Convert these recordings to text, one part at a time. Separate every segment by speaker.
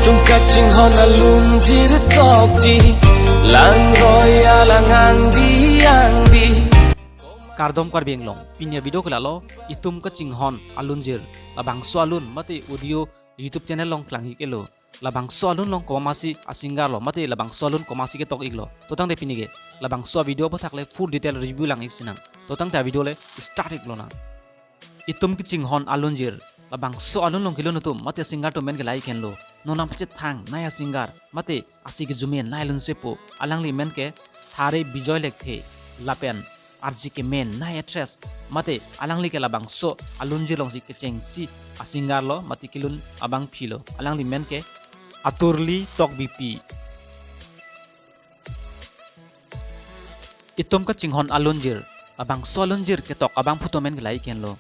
Speaker 1: Tung kaching hon alun jir tok ji lang roya lang ang di
Speaker 2: Kardom kar benglong pinya video kelalo itum kaching hon alun jir labang so alun mate audio YouTube channel long klang ikelo labang so alun long komasi asingar lo mate labang so alun komasi ke tok iglo totang de pinige labang so video bo thakle full detail review lang iksinang totang ta video le start iglo na itum kaching hon alun jir labang so alun long kilo nutum mate singar to men ke lai kenlo nonam pche thang naya singar mate asi ke jumen nailun sepo alangli men ke thare bijoy lekthe lapen RG ke men naya tres mate alangli ke labang so alun jir long si ke cheng si asingar lo mate kilun abang philo alangli men ke aturli tok BP itum ka chinghon alun jir abang so alun jir ke tok abang phuto men ke lai kenlo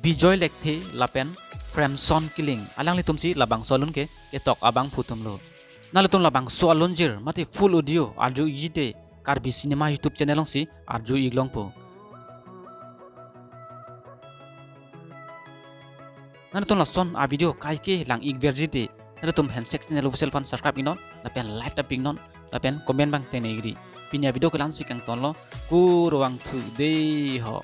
Speaker 2: bijoy lekthe lapen Fremson killing alang litum si labang solun ke tok abang phutum lo nalutum labang so alun jir mate full audio arju yite karbi cinema YouTube channel si arju iglong po nalutum la son a video kai ke lang ik verjite nalutum handset channel official fan subscribe inon lapen like taping non lapen comment bang tenegri pinya video ke lang si kang tonlo ku ruang thu de ho